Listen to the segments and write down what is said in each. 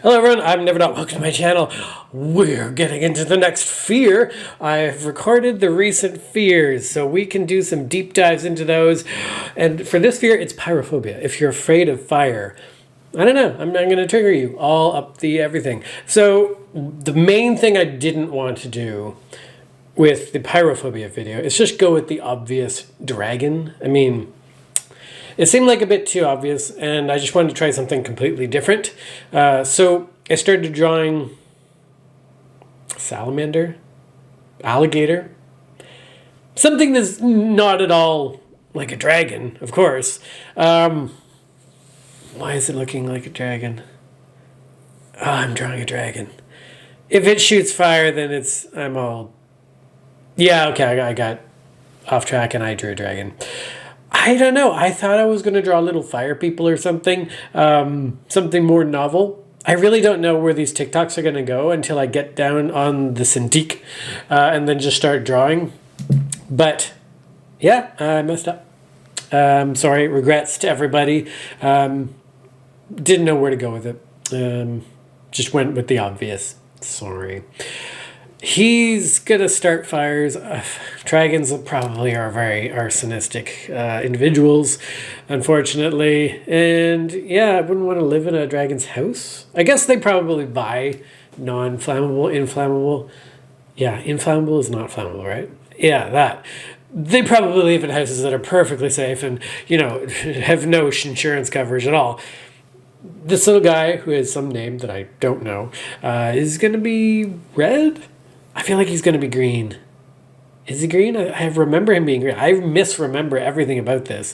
Hello everyone, I'm Never Not. Welcome to my channel. We're getting into the next fear. I've recorded the recent fears, so we can do some deep dives into those. And for this fear, it's pyrophobia. If you're afraid of fire, I don't know, I'm not going to trigger you all up the everything. So the main thing I didn't want to do with the pyrophobia video is just go with the obvious dragon. I mean, it seemed like a bit too obvious, and I just wanted to try something completely different. So I started drawing salamander, alligator, something that's not at all like a dragon, of course. Why is it looking like a dragon? Oh, I'm drawing a dragon. If it shoots fire, then I'm all... Yeah, okay, I got off track and I drew a dragon. I don't know. I thought I was going to draw little fire people or something, something more novel. I really don't know where these TikToks are going to go until I get down on the Cintiq and then just start drawing. But yeah, I messed up. Sorry, regrets to everybody. Didn't know where to go with it. Just went with the obvious. Sorry. He's gonna start fires. Dragons probably are very arsonistic individuals, unfortunately. And yeah, I wouldn't want to live in a dragon's house. I guess they probably buy non-flammable, inflammable. Yeah, inflammable is not flammable, right? Yeah, that. They probably live in houses that are perfectly safe and, you know, have no insurance coverage at all. This little guy, who has some name that I don't know, is gonna be red? I feel like he's going to be green. Is he green? I remember him being green. I misremember everything about this.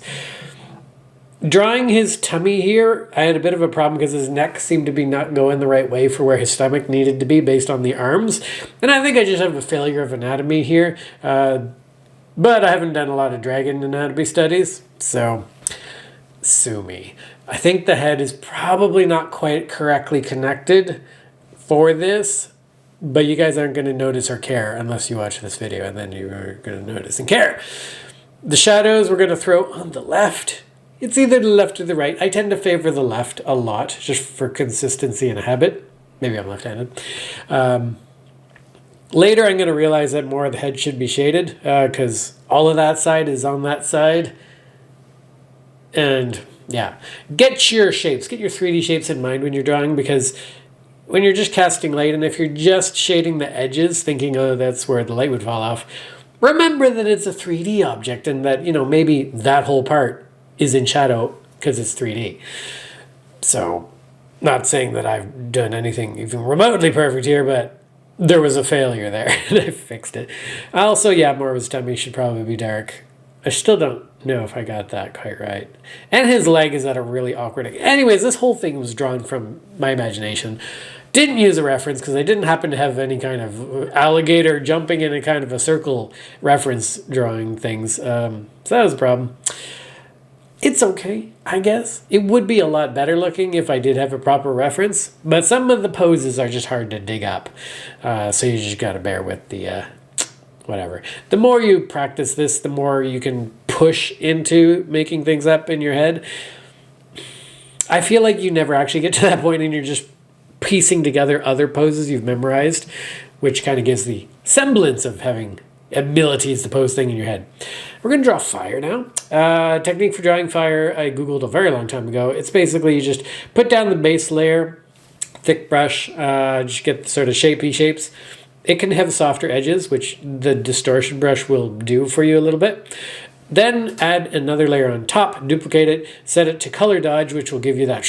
Drawing his tummy here, I had a bit of a problem because his neck seemed to be not going the right way for where his stomach needed to be based on the arms. And I think I just have a failure of anatomy here. But I haven't done a lot of dragon anatomy studies, so sue me. I think the head is probably not quite correctly connected for this. But you guys aren't going to notice or care unless you watch this video, and then you are going to notice and care. The shadows we're going to throw on the left. It's either the left or the right. I tend to favor the left a lot, just for consistency and habit. Maybe I'm left-handed. Later, I'm going to realize that more of the head should be shaded, because all of that side is on that side. And yeah, get your shapes. Get your 3D shapes in mind when you're drawing, because when you're just casting light, and if you're just shading the edges, thinking, oh, that's where the light would fall off, remember that it's a 3D object and that, you know, maybe that whole part is in shadow because it's 3D. So, not saying that I've done anything even remotely perfect here, but there was a failure there, and I fixed it. Also, yeah, more of his tummy should probably be dark. I still don't know if I got that quite right. And his leg is at a really awkward... Anyways, this whole thing was drawn from my imagination. Didn't use a reference because I didn't happen to have any kind of alligator jumping in a kind of a circle reference drawing things. So that was a problem. It's okay, I guess. It would be a lot better looking if I did have a proper reference. But some of the poses are just hard to dig up. So you just got to bear with the... whatever. The more you practice this, the more you can push into making things up in your head. I feel like you never actually get to that point and you're just piecing together other poses you've memorized, which kind of gives the semblance of having abilities to pose thing in your head. We're going to draw fire now. Technique for drawing fire, I Googled a very long time ago. It's basically you just put down the base layer, thick brush, just get sort of shapy shapes. It can have softer edges, which the distortion brush will do for you a little bit. Then add another layer on top, duplicate it, set it to color dodge, which will give you that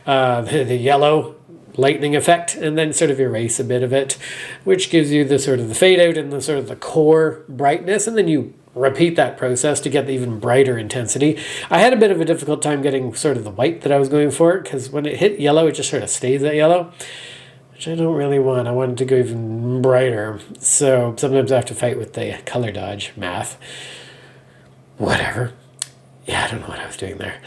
the yellow lightning effect, and then sort of erase a bit of it, which gives you the sort of the fade out and the sort of the core brightness, and then you repeat that process to get the even brighter intensity. I had a bit of a difficult time getting sort of the white that I was going for, because when it hit yellow, it just sort of stays at yellow, which I don't really want. I wanted to go even brighter. So sometimes I have to fight with the color dodge math. Whatever. Yeah, I don't know what I was doing there.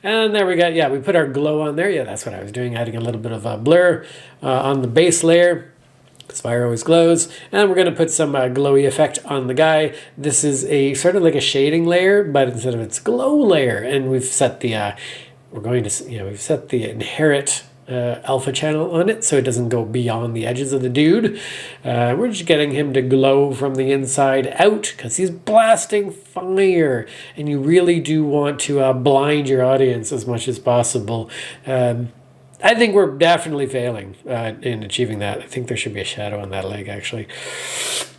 And there we go. Yeah, we put our glow on there. Yeah, that's what I was doing. Adding a little bit of a blur on the base layer, because fire always glows. And we're going to put some glowy effect on the guy. This is a sort of like a shading layer, but instead of its glow layer. And we've set the, we've set the inherit alpha channel on it so it doesn't go beyond the edges of the dude. We're just getting him to glow from the inside out because he's blasting fire, and you really do want to blind your audience as much as possible. I think we're definitely failing in achieving that. I think there should be a shadow on that leg, actually.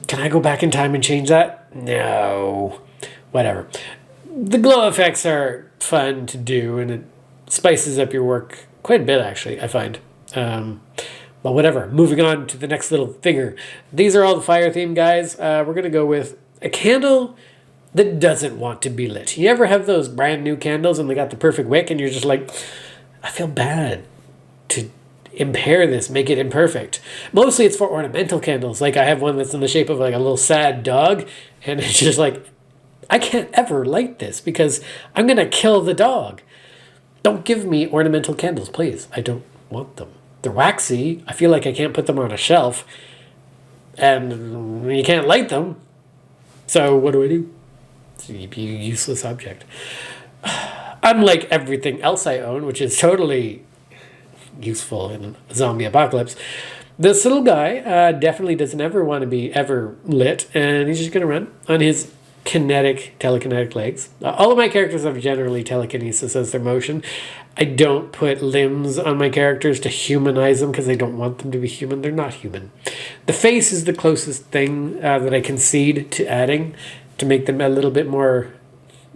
Can I go back in time and change that? No. Whatever. The glow effects are fun to do, and it spices up your work quite a bit, actually, I find. But whatever. Moving on to the next little figure. These are all the fire theme guys. We're going to go with a candle that doesn't want to be lit. You ever have those brand new candles and they got the perfect wick and you're just like, I feel bad to impair this, make it imperfect. Mostly it's for ornamental candles. Like I have one that's in the shape of like a little sad dog, and it's just like, I can't ever light this because I'm going to kill the dog. Don't give me ornamental candles, please. I don't want them. They're waxy. I feel like I can't put them on a shelf, and you can't light them. So what do I do? It's a useless object. Unlike everything else I own, which is totally useful in a zombie apocalypse, this little guy definitely doesn't ever want to be ever lit, and he's just going to run on his telekinetic legs. All of my characters have generally telekinesis as their motion. I don't put limbs on my characters to humanize them because I don't want them to be human. They're not human. The face is the closest thing that I concede to adding to make them a little bit more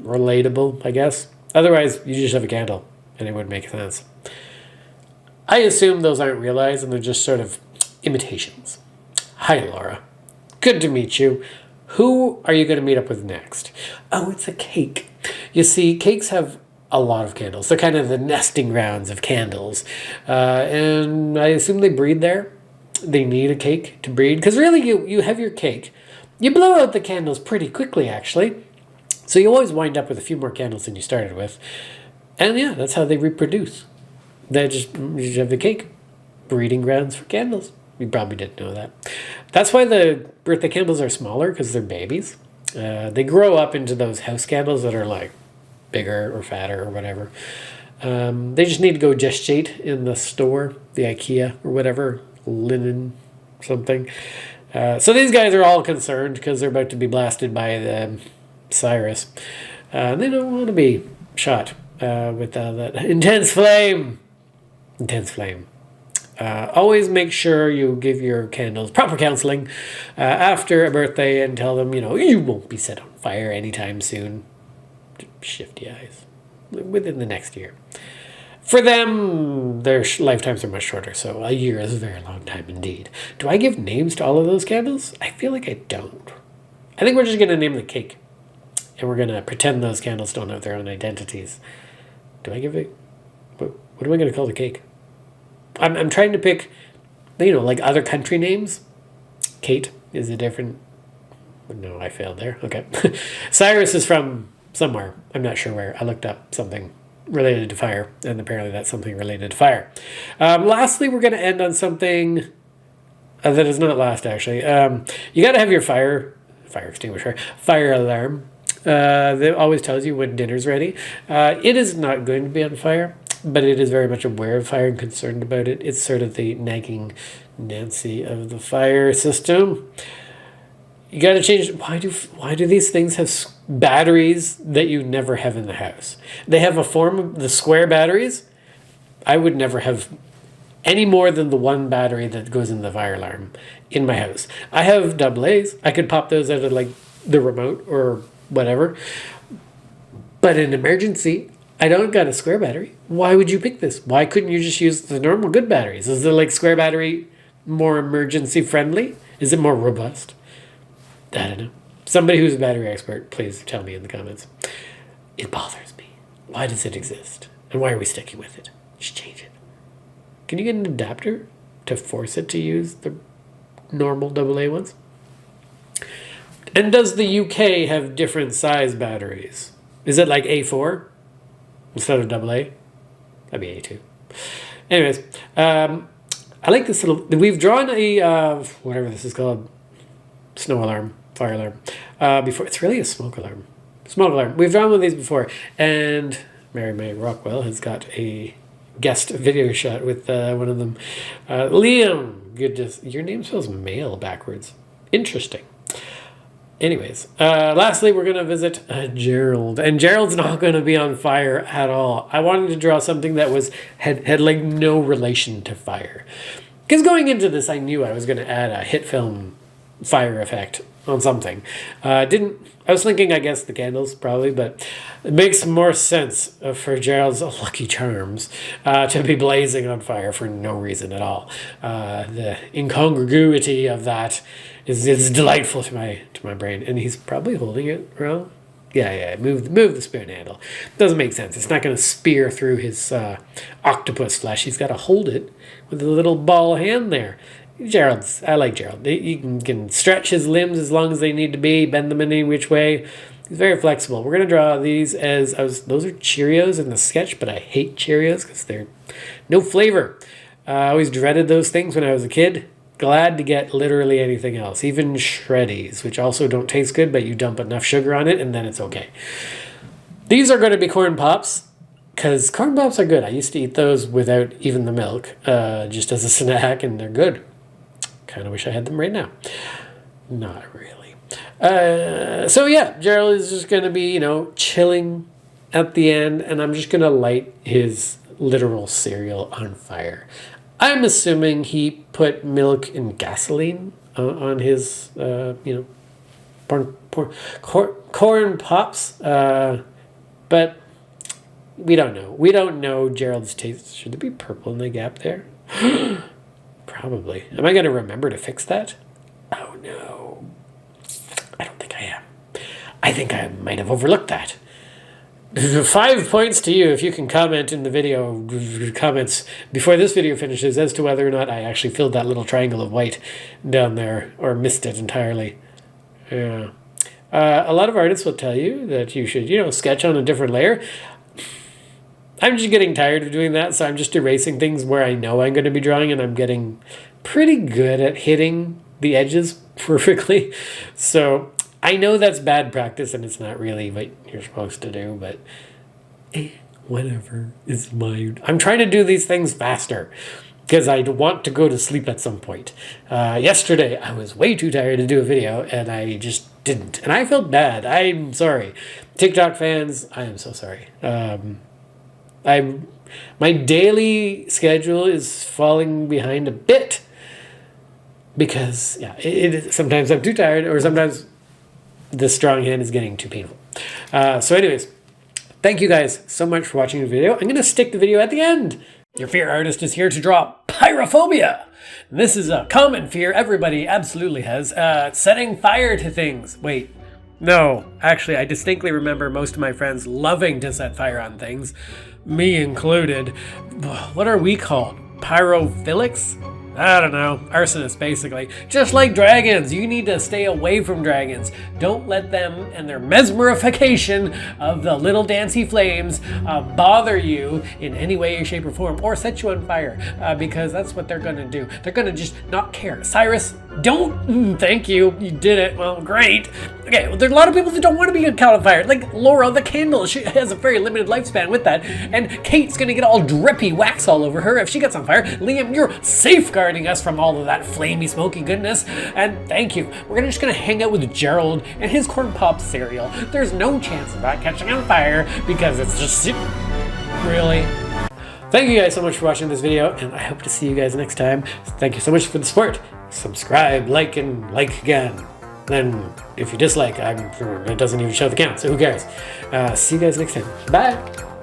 relatable, I guess. Otherwise, you just have a candle, and it would make sense. I assume those aren't real eyes, and they're just sort of imitations. Hi, Laura. Good to meet you. Who are you going to meet up with next? Oh, it's a cake. You see, cakes have a lot of candles. They're kind of the nesting grounds of candles. And I assume they breed there. They need a cake to breed. Because really, you have your cake. You blow out the candles pretty quickly, actually. So you always wind up with a few more candles than you started with. And yeah, that's how they reproduce. You just have the cake. Breeding grounds for candles. You probably didn't know that. That's why the birthday candles are smaller, because they're babies. They grow up into those house candles that are like bigger or fatter or whatever. They just need to go gestate in the store, the IKEA or whatever, linen something. So these guys are all concerned because they're about to be blasted by the Cyrus. They don't want to be shot with that intense flame. Intense flame. Always make sure you give your candles proper counseling after a birthday and tell them, you won't be set on fire anytime soon. Shifty eyes. Within the next year. For them, their lifetimes are much shorter, so a year is a very long time indeed. Do I give names to all of those candles? I feel like I don't. I think we're just going to name the cake. And we're going to pretend those candles don't have their own identities. Do I give it... What am I going to call the cake? I'm trying to pick, like other country names. Kate is a different... No, I failed there. Okay. Cyrus is from somewhere. I'm not sure where. I looked up something related to fire, and apparently that's something related to fire. Lastly, we're going to end on something that is not last, actually. You got to have your fire extinguisher, fire alarm. That always tells you when dinner's ready. It is not going to be on fire, but it is very much aware of fire and concerned about it. It's sort of the nagging Nancy of the fire system. You got to change. Why do these things have batteries that you never have in the house? They have a form of the square batteries. I would never have any more than the one battery that goes in the fire alarm in my house. I have AA's. I could pop those out of like the remote or whatever. But in emergency, I don't got a square battery. Why would you pick this? Why couldn't you just use the normal good batteries? Is the like square battery more emergency friendly? Is it more robust? I don't know. Somebody who's a battery expert, please tell me in the comments. It bothers me. Why does it exist? And why are we sticking with it? Just change it. Can you get an adapter to force it to use the normal AA ones? And does the UK have different size batteries? Is it like A4 instead of AA? That'd be A2. Anyways, I like this little... We've drawn a, whatever this is called, snow alarm, fire alarm, before. It's really a smoke alarm. Smoke alarm. We've drawn one of these before, and Mary May Rockwell has got a guest video shot with one of them. Liam, good to, your name spells male backwards. Interesting. Anyways, lastly, we're going to visit Gerald. And Gerald's not going to be on fire at all. I wanted to draw something that had like no relation to fire. Because going into this, I knew I was going to add a hit film fire effect on something. I was thinking, I guess, the candles, probably, but it makes more sense for Gerald's Lucky Charms to be blazing on fire for no reason at all. The incongruity of that is delightful to my brain, and he's probably holding it wrong. Yeah, move the spoon handle. Doesn't make sense. It's not going to spear through his octopus flesh. He's got to hold it with a little ball hand there. I like Gerald. You can stretch his limbs as long as they need to be, bend them in any which way. He's very flexible. We're going to draw these as, those are Cheerios in the sketch, but I hate Cheerios because they're no flavor. I always dreaded those things when I was a kid. Glad to get literally anything else, even Shreddies, which also don't taste good, but you dump enough sugar on it and then it's okay. These are going to be corn pops, because corn pops are good. I used to eat those without even the milk, just as a snack, and they're good. Kind of wish I had them right now. Not really. So yeah, Gerald is just going to be, chilling at the end, and I'm just going to light his literal cereal on fire. I'm assuming he put milk and gasoline on his, corn pops, but we don't know. We don't know Gerald's taste. Should there be purple in the gap there? Probably. Am I going to remember to fix that? Oh, no. I don't think I am. I think I might have overlooked that. 5 points to you if you can comment in the video comments before this video finishes as to whether or not I actually filled that little triangle of white down there or missed it entirely. Yeah. A lot of artists will tell you that you should, sketch on a different layer. I'm just getting tired of doing that, so I'm just erasing things where I know I'm going to be drawing, and I'm getting pretty good at hitting the edges perfectly. So I know that's bad practice, and it's not really what you're supposed to do, but whatever is I'm trying to do these things faster because I want to go to sleep at some point. Yesterday, I was way too tired to do a video, and I just didn't. And I felt bad. I'm sorry. TikTok fans, I am so sorry. My daily schedule is falling behind a bit because, sometimes I'm too tired, or sometimes the strong hand is getting too painful. So anyways, thank you guys so much for watching the video. I'm going to stick the video at the end. Your fear artist is here to draw Pyrophobia. This is a common fear everybody absolutely has. Setting fire to things. Wait. No, actually, I distinctly remember most of my friends loving to set fire on things, me included. What are we called? Pyrophilics? I don't know. Arsonists, basically. Just like dragons, you need to stay away from dragons. Don't let them and their mesmerification of the little dancy flames bother you in any way, shape, or form, or set you on fire, because that's what they're going to do. They're going to just not care. Cyrus, don't. Thank you. You did it. Well, great. Okay, well, there's a lot of people that don't want to be caught on fire. Like Laura the candle. She has a very limited lifespan with that. And Kate's going to get all drippy wax all over her if she gets on fire. Liam, you're safeguarding us from all of that flamey, smoky goodness. And thank you. We're just going to hang out with Gerald and his corn pop cereal. There's no chance of that catching on fire because it's just really. Thank you guys so much for watching this video, and I hope to see you guys next time. Thank you so much for the support. Subscribe, like, and like again. Then if you dislike, it doesn't even show the count, so who cares? See you guys next time. Bye!